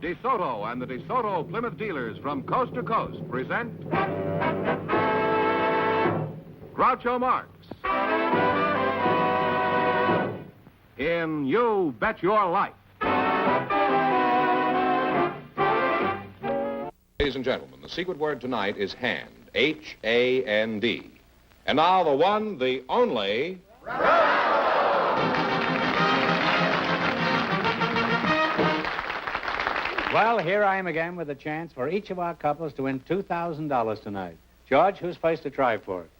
DeSoto and the DeSoto Plymouth dealers from coast to coast present Groucho Marx in You Bet Your Life. Ladies and gentlemen, the secret word tonight is hand, H-A-N-D. And now the one, the only... Well, here I am again with a chance for each of our couples to win $2,000 tonight. George, who's placed to try for it?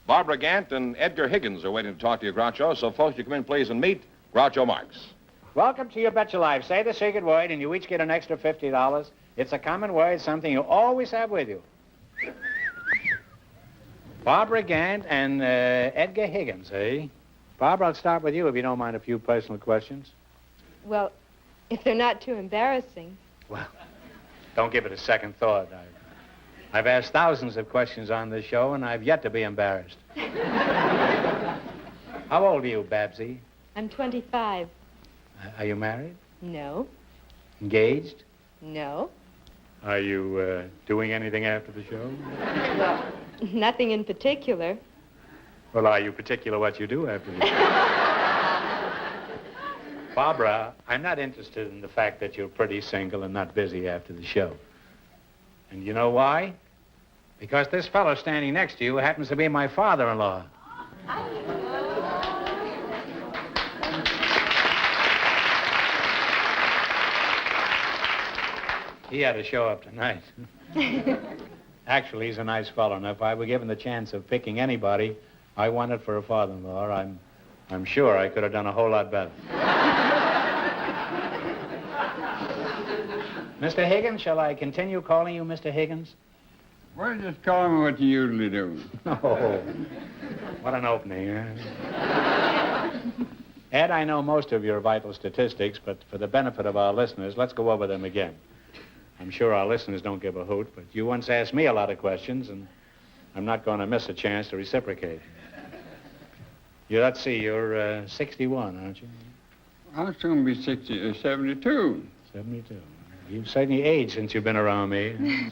Barbara Gant and Edgar Higgins are waiting to talk to you, Groucho. So, folks, you come in, please, and meet Groucho Marx. Welcome to You Bet Your Life. Say the secret word, and you each get an extra $50. It's a common word, something you always have with you. Barbara Gant and Edgar Higgins, eh? Barbara, I'll start with you if you don't mind a few personal questions. Well, if they're not too embarrassing. Well, don't give it a second thought. I've asked thousands of questions on this show, and I've yet to be embarrassed. How old are you, Babsy? I'm 25. Are you married? No. Engaged? No. Are you doing anything after the show? Well, nothing in particular. Well, are you particular what you do after the show? Barbara, I'm not interested in the fact that you're pretty single and not busy after the show. And you know why? Because this fellow standing next to you happens to be my father-in-law. He had to show up tonight. Actually, he's a nice fellow, and if I were given the chance of picking anybody I wanted for a father-in-law, I'm sure I could have done a whole lot better. Mr. Higgins, shall I continue calling you Mr. Higgins? Well, just call me what you usually do. Oh, what an opening, huh? Ed, I know most of your vital statistics, but for the benefit of our listeners, let's go over them again. I'm sure our listeners don't give a hoot, but you once asked me a lot of questions, and I'm not going to miss a chance to reciprocate. Let's see, you're 61, aren't you? I'll soon be 72. 72. You've certainly aged since you've been around me.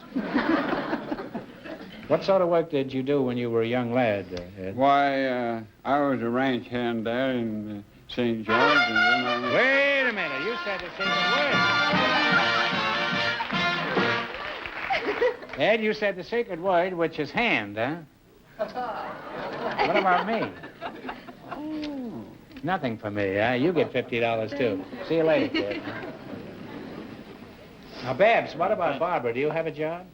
What sort of work did you do when you were a young lad, Ed? Why, I was a ranch hand there in St. George, and then I... Wait a minute. You said the secret word. Ed, you said the secret word, which is hand, huh? What about me? Oh. Nothing for me, huh? You get $50, too. See you later, kid. Now, Babs, what about Barbara? Do you have a job?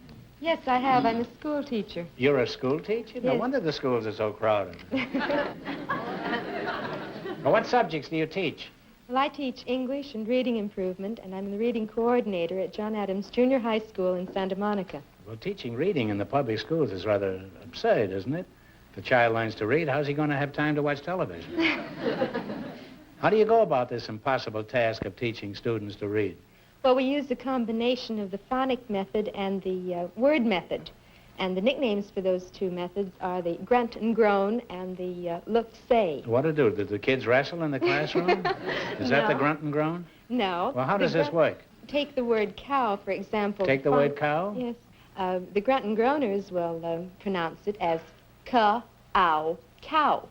Yes, I have. I'm a school teacher. You're a school teacher? No Yes. wonder the schools are so crowded. Well, what subjects do you teach? Well, I teach English and reading improvement, and I'm the reading coordinator at John Adams Junior High School in Santa Monica. Well, teaching reading in the public schools is rather absurd, isn't it? If a child learns to read, how's he going to have time to watch television? How do you go about this impossible task of teaching students to read? Well, we use a combination of the phonic method and the word method. And the nicknames for those two methods are the grunt and groan and the look-say. What do? Do the kids wrestle in the classroom? Is that the No. grunt and groan? No. Well, how does The this work? Take the word cow, for example. Take the word cow? Yes. The grunt and groaners will pronounce it as ka-ow, cow.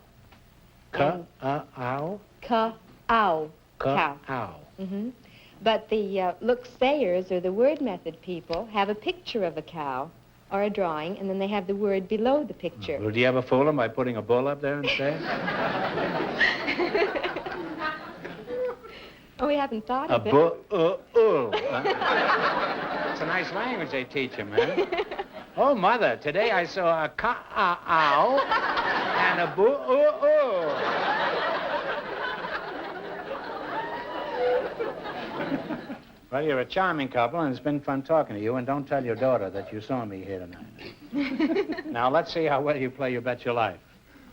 Ka-ow? Ka-ow, cow. Ka-ow. Mm-hmm. But the look-sayers, or the word method people, have a picture of a cow or a drawing, and then they have the word below the picture. Well, do you ever fool them by putting a bull up there instead? Oh, we haven't thought A of it. bull. It's a nice language they teach them, huh? Oh, Mother, today I saw a ka-ow and a bull. Well, you're a charming couple, and it's been fun talking to you, and don't tell your daughter that you saw me here tonight. Now, let's see how well you play You Bet Your Life.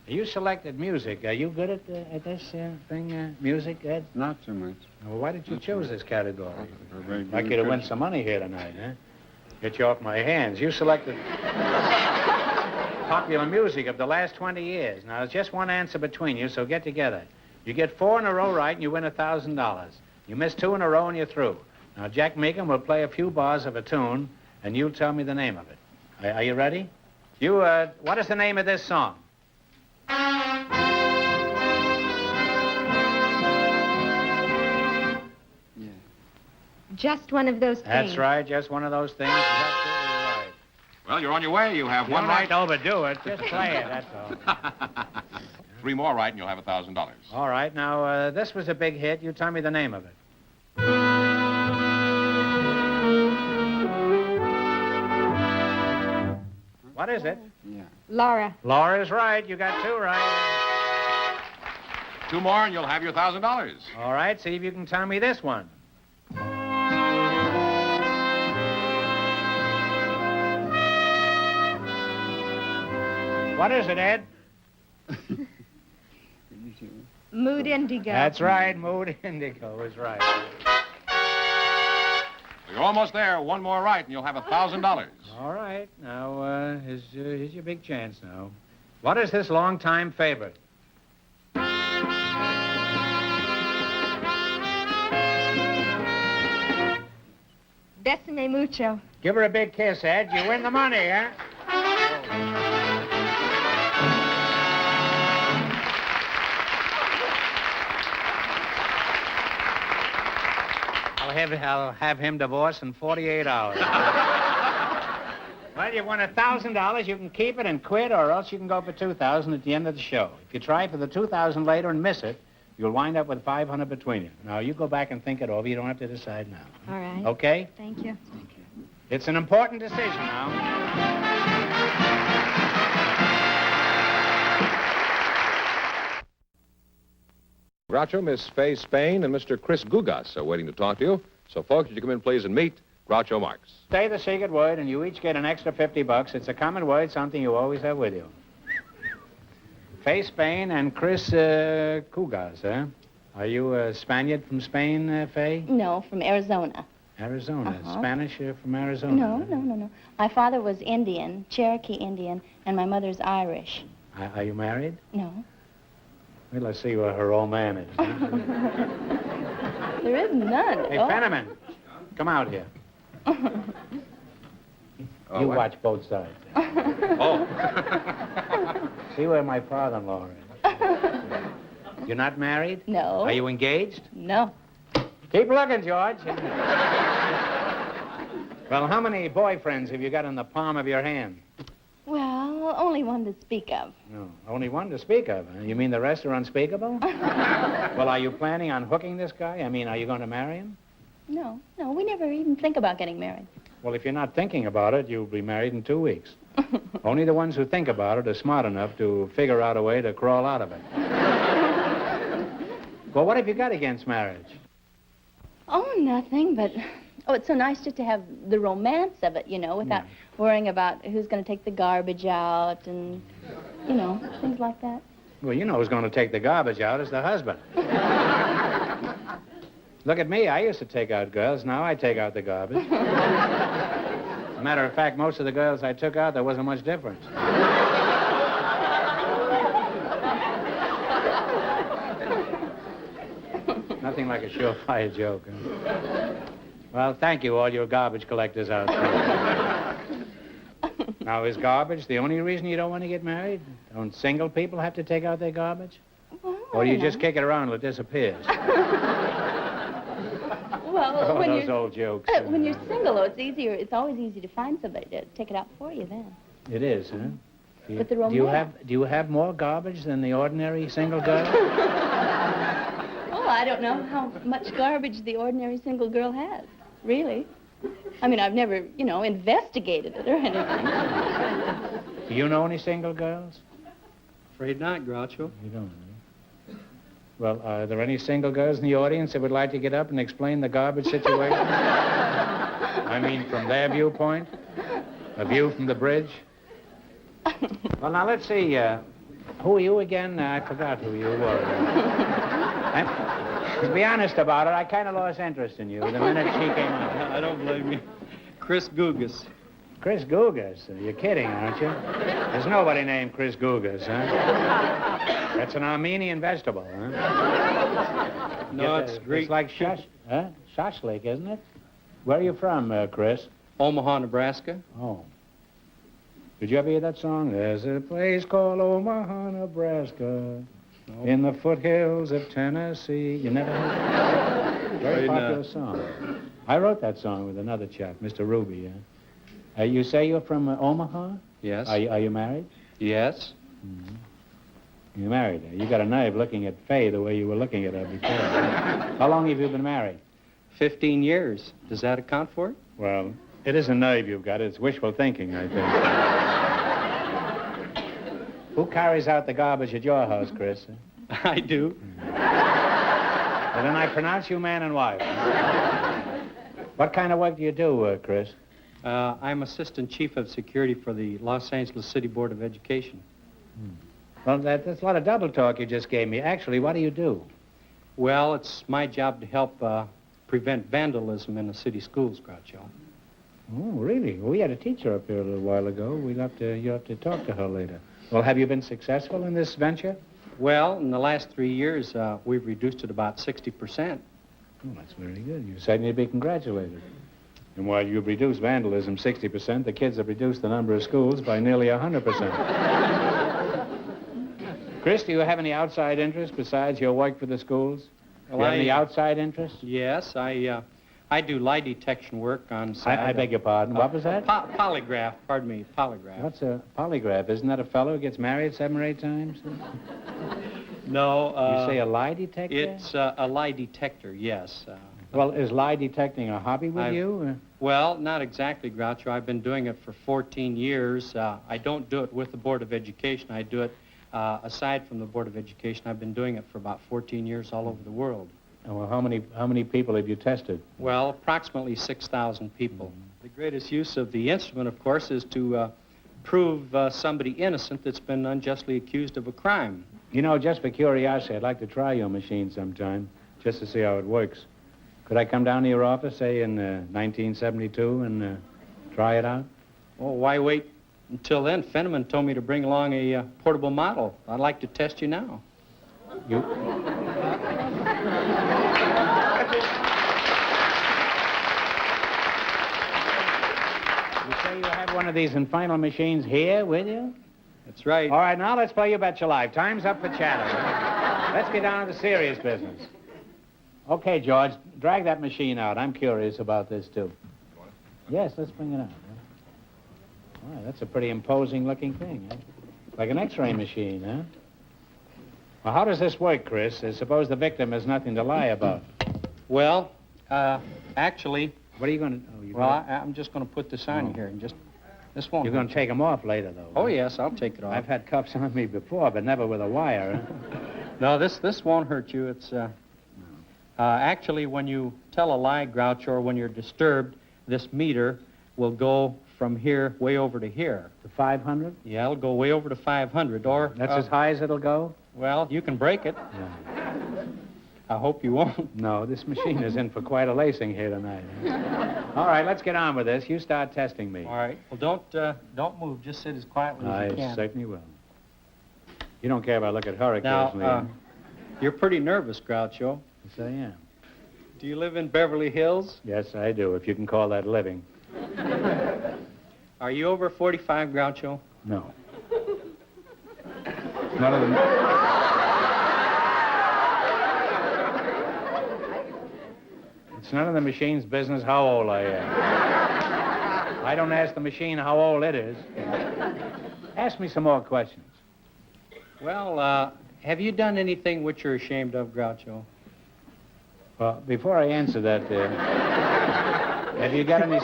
You selected music. Are you good at this thing, music, Ed? Not so much. Well, why did you choose this category? Very I'd like good you to win question. some money here tonight, huh? Get you off my hands. You selected popular music of the last 20 years. Now, there's just one answer between you, so get together. You get 4 in a row right, and you win $1,000. You miss 2 in a row, and you're through. Now, Jack Meekum will play a few bars of a tune, and you'll tell me the name of it. Are you ready? What is the name of this song? Just one of those things. That's right, just one of those things. That's absolutely right. Well, you're on your way. You have You one don't have right. to overdo it. Just play it, that's all. 3 more right, and you'll have $1,000. All right, now, this was a big hit. You tell me the name of it. What is it? Yeah. Laura. Laura's right. You got 2 right. 2 more, and you'll have your $1,000. All right, see if you can tell me this one. What is it, Ed? Mood Indigo. That's right. Mood Indigo is right. You're almost there. 1 more right, and you'll have $1,000. All right. Now, here's your big chance now. What is this long-time favorite? Besame Mucho. Give her a big kiss, Ed. You win the money, huh? I'll have him divorced in 48 hours. Well, you won $1,000. You can keep it and quit, or else you can go for $2,000 at the end of the show. If you try for the $2,000 later and miss it, you'll wind up with $500 between you. Now, you go back and think it over. You don't have to decide now. All right. Okay? Thank you. It's an important decision now. Groucho, Miss Fay Spain, and Mr. Chris Gugas are waiting to talk to you. So, folks, would you come in, please, and meet Groucho Marx. Say the secret word, and you each get an extra $50. It's a common word, something you always have with you. Fay Spain and Chris Gugas, huh? Are you a Spaniard from Spain, Fay? No, from Arizona. Arizona. Uh-huh. Spanish from Arizona. No. My father was Indian, Cherokee Indian, and my mother's Irish. Are you married? No. Well, let's see what her old man is. There is none. Hey, Fenneman, come out here. You what? watch both sides. Oh. See where my father-in-law is. You're not married? No. Are you engaged? No. Keep looking, George. Well, how many boyfriends have you got in the palm of your hand? Well, only one to speak of. No, only one to speak of. Huh? You mean the rest are unspeakable? Well, are you planning on hooking this guy? I mean, are you going to marry him? No, we never even think about getting married. Well, if you're not thinking about it, you'll be married in 2 weeks. Only the ones who think about it are smart enough to figure out a way to crawl out of it. Well, what have you got against marriage? Oh, nothing, but... Oh, it's so nice just to have the romance of it, without worrying about who's going to take the garbage out and, things like that. Well, you know who's going to take the garbage out is the husband. Look at me. I used to take out girls. Now I take out the garbage. As a matter of fact, most of the girls I took out, there wasn't much difference. Nothing like a surefire joke. Huh? Well, thank you, all your garbage collectors out there. Now, is garbage the only reason you don't want to get married? Don't single people have to take out their garbage? Well, Or do you I just know. kick it around till it disappears? Well, when those you're... old jokes. When you're single, though, it's always easy to find somebody to take it out for you then. It is, huh? But the do you romance. have more garbage than the ordinary single girl? Oh, I don't know how much garbage the ordinary single girl has, really. I mean, I've never, investigated it or anything. Do you know any single girls? Afraid not, Groucho. You don't, huh? Well, are there any single girls in the audience that would like to get up and explain the garbage situation? I mean, from their viewpoint? A view from the bridge? Well, now, let's see. Who are you again? I forgot who you were. To be honest about it, I kind of lost interest in you the minute she came out. I don't blame you. Chris Gugas. Chris Gugas? You're kidding, aren't you? There's nobody named Chris Gugas, huh? That's an Armenian vegetable, huh? No, it's Greek. It's like shashlik, isn't it? Where are you from, Chris? Omaha, Nebraska. Oh. Did you ever hear that song? There's a place called Omaha, Nebraska, in the foothills of Tennessee. You never heard that? Very popular song. I wrote that song with another chap, Mr. Ruby. You say you're from Omaha? Yes. Are you married? Yes. Mm-hmm. You're married. You got a nerve looking at Faye the way you were looking at her before. How long have you been married? 15 years. Does that account for it? Well, it isn't nerve you've got. It's wishful thinking, I think. Who carries out the garbage at your house, Chris? I do. Well, then I pronounce you man and wife. What kind of work do you do, Chris? I'm Assistant Chief of Security for the Los Angeles City Board of Education. Well, that's a lot of double talk you just gave me. Actually, what do you do? Well, it's my job to help prevent vandalism in the city schools, Groucho. Oh, really? Well, we had a teacher up here a little while ago. You'll have to talk to her later. Well, have you been successful in this venture? Well, in the last 3 years, we've reduced it about 60%. Oh, that's very good. You certainly be congratulated. And while you've reduced vandalism 60%, the kids have reduced the number of schools by nearly 100%. Chris, do you have any outside interest besides your work for the schools? Do you have any outside interest? Yes, I do lie detection work on site. I beg your pardon. What was that? Polygraph. Pardon me, polygraph. What's a polygraph? Isn't that a fellow who gets married 7 or 8 times? No. You say a lie detector? It's a lie detector, yes. Well, is lie detecting a hobby with you? Well, not exactly, Groucho. I've been doing it for 14 years. I don't do it with the Board of Education. I do it aside from the Board of Education. I've been doing it for about 14 years all over the world. Well, how many people have you tested? Well, approximately 6,000 people. The greatest use of the instrument, of course, is to prove somebody innocent that's been unjustly accused of a crime. You know, just for curiosity, I'd like to try your machine sometime, just to see how it works. Could I come down to your office, say, in 1972 and try it out? Well, why wait until then? Fenneman told me to bring along a portable model. I'd like to test you now. You... You say you have one of these final machines here with you? That's right. All right, now let's play You Bet Your Life. Time's up for chatter. Let's get down to the serious business. Okay, George, drag that machine out. I'm curious about this, too. Yes, let's bring it out. All right, that's a pretty imposing-looking thing, huh? Like an X-ray machine, huh? Well, how does this work, Chris? Suppose the victim has nothing to lie about. Well, actually... What are you going to... I'm just going to put this on here and just... This won't... You're going to take them off later, though. Oh, yes, I'll take it off. I've had cuffs on me before, but never with a wire, huh? No, this won't hurt you. It's... actually, when you tell a lie, Groucho, or when you're disturbed, this meter will go from here way over to here. To 500? Yeah, it'll go way over to 500, or... That's as high as it'll go? Well, you can break it. Yeah. I hope you won't. No, this machine is in for quite a lacing here tonight. All right, let's get on with this. You start testing me. All right. Well, don't move. Just sit as quietly as you can. I certainly will. You don't care if I look at her occasionally. Now, you're pretty nervous, Groucho. Yes, I am. Do you live in Beverly Hills? Yes, I do, if you can call that living. Are you over 45, Groucho? No. None of them. It's none of the machine's business how old I am. I don't ask the machine how old it is. Ask me some more questions. Well, have you done anything which you're ashamed of, Groucho? Well, before I answer that, have you got any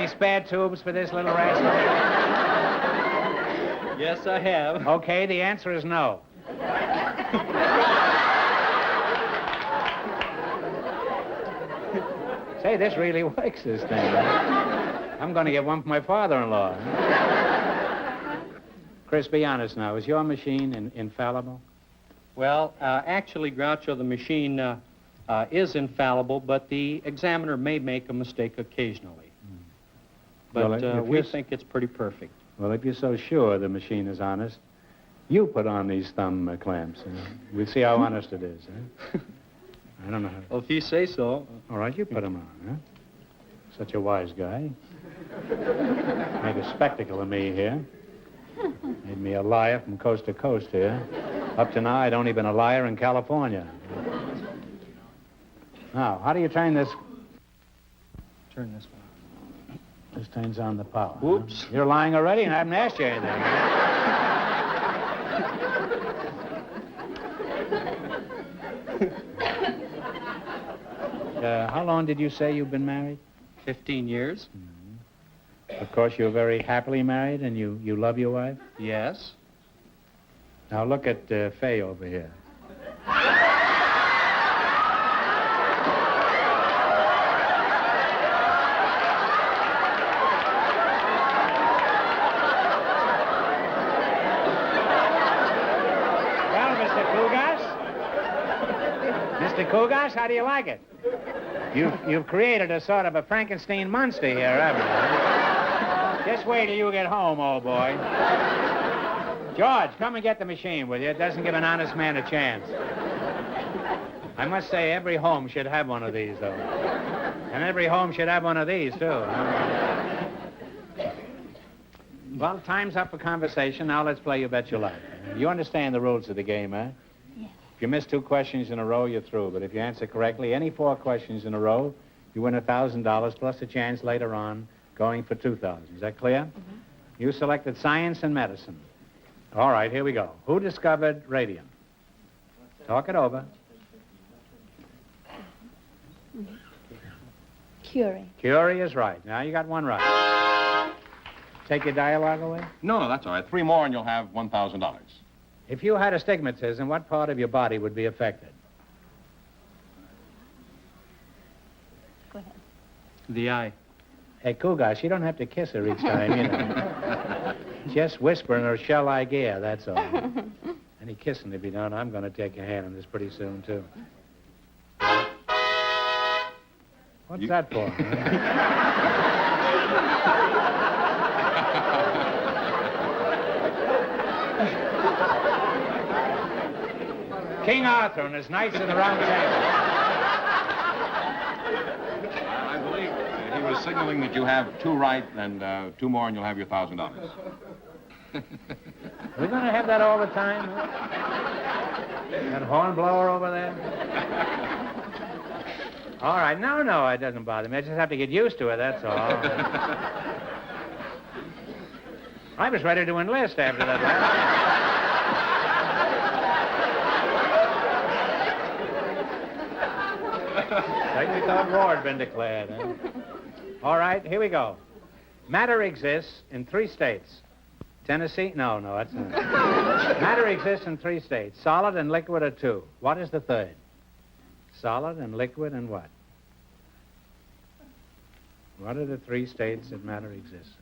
spare tubes for this little rascal? Yes, I have. Okay, the answer is no. Say, this really works, this thing. I'm going to get one for my father-in-law. Chris, be honest now. Is your machine infallible? Well, actually, Groucho, the machine is infallible, but the examiner may make a mistake occasionally. But Well, we think it's pretty perfect. Well, if you're so sure the machine is honest, you put on these thumb clamps. We'll see how honest it is. Huh? I don't know how. Well, if you say so. All right, you put them on, huh? Such a wise guy. Made a spectacle of me here. Made me a liar from coast to coast here. Up to now, I'd only been a liar in California. Now, how do you turn this? Turn this one. This turns on the power. Whoops. Huh? You're lying already and I haven't asked you anything. How long did you say you've been married? 15 years. Of course, you're very happily married and you love your wife? Yes. Now look at Fay over here. Well, Mr. Kugas? Mr. Kugas, how do you like it? You've created a sort of a Frankenstein monster here, haven't you? Just wait till you get home, old boy. George, come and get the machine, will you? It doesn't give an honest man a chance. I must say, every home should have one of these, though. And every home should have one of these, too. Well, time's up for conversation. Now let's play You Bet Your Life. You understand the rules of the game, huh? Yes. If you miss 2 questions in a row, you're through. But if you answer correctly any 4 questions in a row, you win $1,000 plus a chance later on going for $2,000. Is that clear? Mm-hmm. You selected science and medicine. All right, here we go. Who discovered radium? Talk it over. Curie. Curie is right. Now you got 1 right. Take your dialogue away. No, that's all right. 3 more and you'll have $1,000. If you had astigmatism, what part of your body would be affected? Go ahead. The eye. Hey, Kugas, you don't have to kiss her each time, you know. Just whisper in her, shall I gear, that's all. Any kissing to be done, I'm going to take a hand on this pretty soon, too. What's that for? King Arthur and his knights in the round table. I believe he was signaling that you have 2 right and 2 more and you'll have your $1,000. Are we going to have that all the time? Huh? That hornblower over there? All right, no, it doesn't bother me. I just have to get used to it, that's all. I was ready to enlist after that last. Like we thought war had been declared, huh? All right, here we go. Matter exists in 3 states. Tennessee? No, that's not. Matter exists in 3 states. Solid and liquid are 2. What is the third? Solid and liquid and what? What are the 3 states that matter exists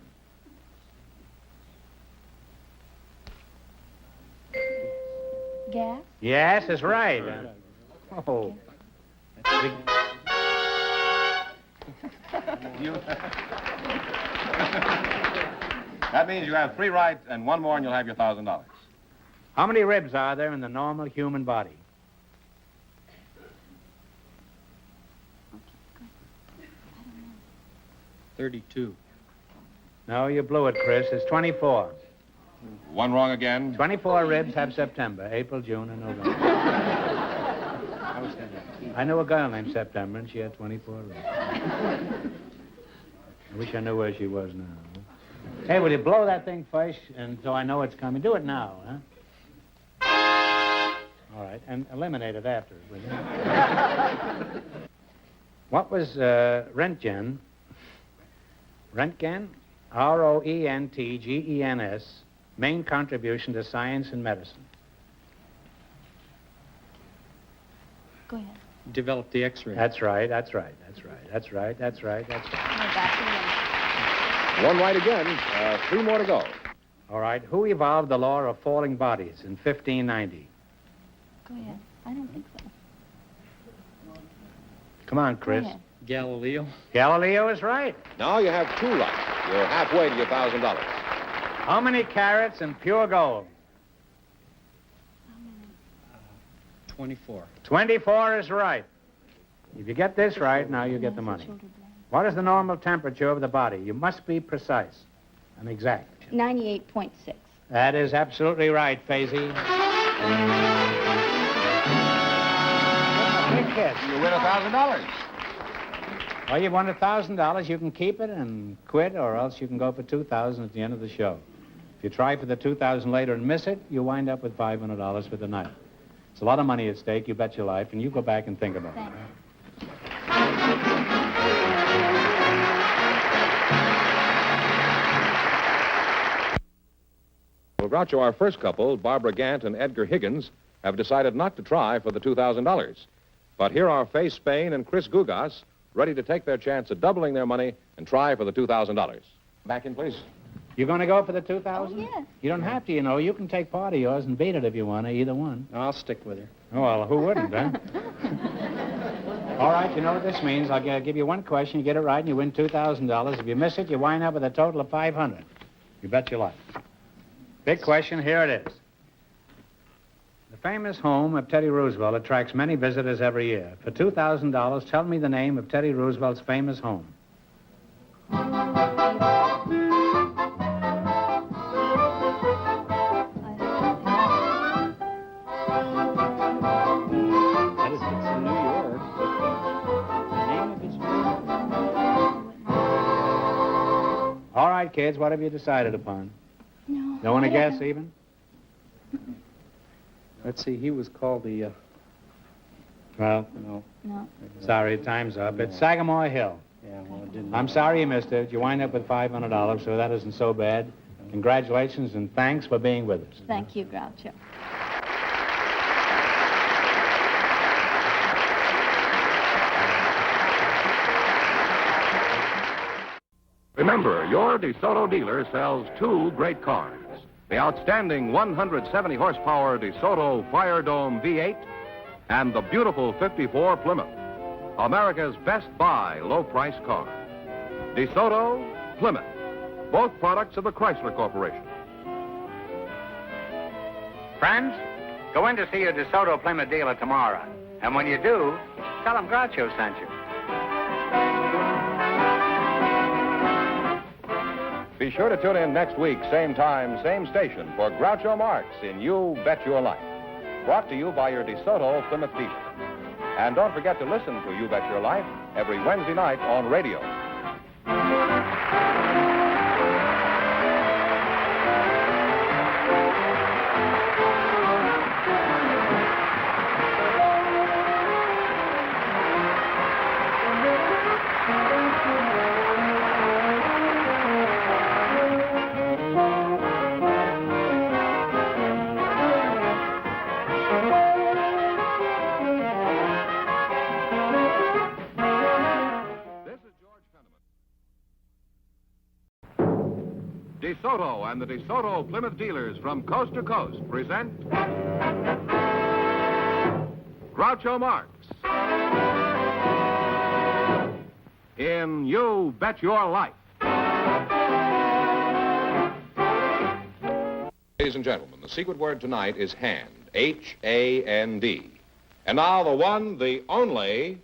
in? Gas? Yes, that's right. Oh. That means you have 3 right and 1 more and you'll have your $1,000. How many ribs are there in the normal human body? 32. No, you blew it, Chris. It's 24. 1 wrong again. 24 ribs have September, April, June, and November. I knew a girl named September, and she had 24 ribs. I wish I knew where she was now. Hey, will you blow that thing first, and so I know it's coming? Do it now, huh? All right, and eliminate it after, will you? What was Röntgen? Röntgen, Roentgens, main contribution to science and medicine? Go ahead. Develop the X-ray. That's right. No, back again. 1 right again. 3 more to go. All right, who evolved the law of falling bodies in 1590? Go ahead. I don't think so. Come on, Go Chris. ahead. Galileo. Galileo is right. Now you have 2 right. You're halfway to your $1,000. How many carats in pure gold? 24. 24 is right. If you get this right, now you get the money. What is the normal temperature of the body? You must be precise and exact. 98.6. That is absolutely right, Faisy. Big hit. You win $1,000. Well, you won $1,000. You can keep it and quit, or else you can go for $2,000 at the end of the show. If you try for the $2,000 later and miss it, you wind up with $500 for the night. It's a lot of money at stake, you bet your life, and you go back and think about it. Thanks. Well, Groucho, our first couple, Barbara Gant and Edgar Higgins, have decided not to try for the $2,000. But here are Faye Spain and Chris Gugas, ready to take their chance at doubling their money and try for the $2,000. Back in, please. You going to go for the $2,000? Oh, yes. You don't have to, you know. You can take part of yours and beat it if you want to, either one. I'll stick with her. Oh, well, who wouldn't, huh? All right, you know what this means. I'll give you one question. You get it right, and you win $2,000. If you miss it, you wind up with a total of $500. You bet your life. Big question, here it is. The famous home of Teddy Roosevelt attracts many visitors every year. For $2,000, tell me the name of Teddy Roosevelt's famous home. That is, it's in New York. The name of his home. All right, kids, what have you decided upon? No. Don't want to I don't guess know. even? Let's see, he was called the, Well, no. No. sorry, time's up. It's Sagamore Hill. Yeah, well, it didn't. I'm sorry you missed it. You wind up with $500, so that isn't so bad. Congratulations and thanks for being with us. Thank you, Groucho. Remember, your DeSoto dealer sells two great cars. The outstanding 170-horsepower DeSoto Fire Dome V8 and the beautiful 54 Plymouth, America's best buy low-price car. DeSoto, Plymouth, both products of the Chrysler Corporation. Friends, go in to see your DeSoto Plymouth dealer tomorrow. And when you do, tell them Groucho sent you. Be sure to tune in next week, same time, same station, for Groucho Marx in You Bet Your Life. Brought to you by your DeSoto Plymouth dealer. And don't forget to listen to You Bet Your Life every Wednesday night on radio. DeSoto and the DeSoto Plymouth dealers from coast to coast present Groucho Marx in You Bet Your Life. Ladies and gentlemen, the secret word tonight is hand. H-A-N-D. And now the one, the only...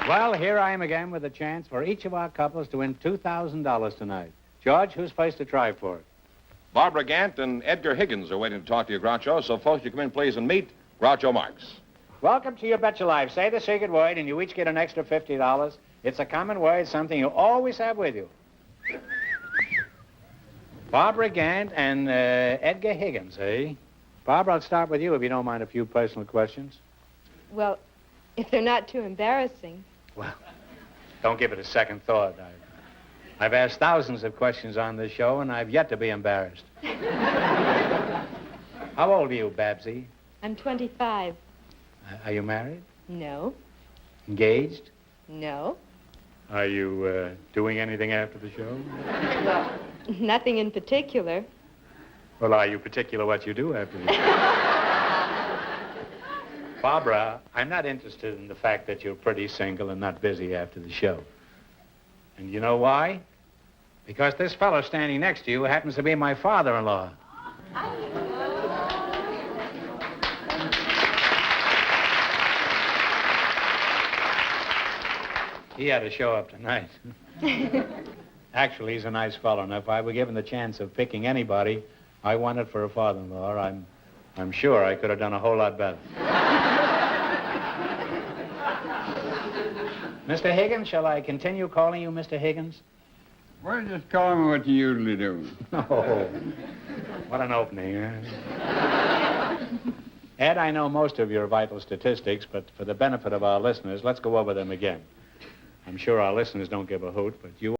Well, here I am again with a chance for each of our couples to win $2,000 tonight. George, who's first to try for it? Barbara Gant and Edgar Higgins are waiting to talk to you, Groucho. So, folks, you come in, please, and meet Groucho Marx. Welcome to You Bet Your Life. Say the secret word, and you each get an extra $50. It's a common word, something you always have with you. Barbara Gant and Edgar Higgins, eh? Barbara, I'll start with you if you don't mind a few personal questions. Well, if they're not too embarrassing. Well, don't give it a second thought. I've asked thousands of questions on this show, and I've yet to be embarrassed. How old are you, Babsy? I'm 25. Are you married? No. Engaged? No. Are you doing anything after the show? Well, nothing in particular. Well, are you particular what you do after the show? Barbara, I'm not interested in the fact that you're pretty single and not busy after the show. And you know why? Because this fellow standing next to you happens to be my father-in-law. He had to show up tonight. Actually, he's a nice fellow, and if I were given the chance of picking anybody I wanted for a father-in-law, I'm sure I could have done a whole lot better. Mr. Higgins, shall I continue calling you Mr. Higgins? Well, just call me what you usually do. Oh, what an opening, huh? Ed, I know most of your vital statistics, but for the benefit of our listeners, let's go over them again. I'm sure our listeners don't give a hoot, but you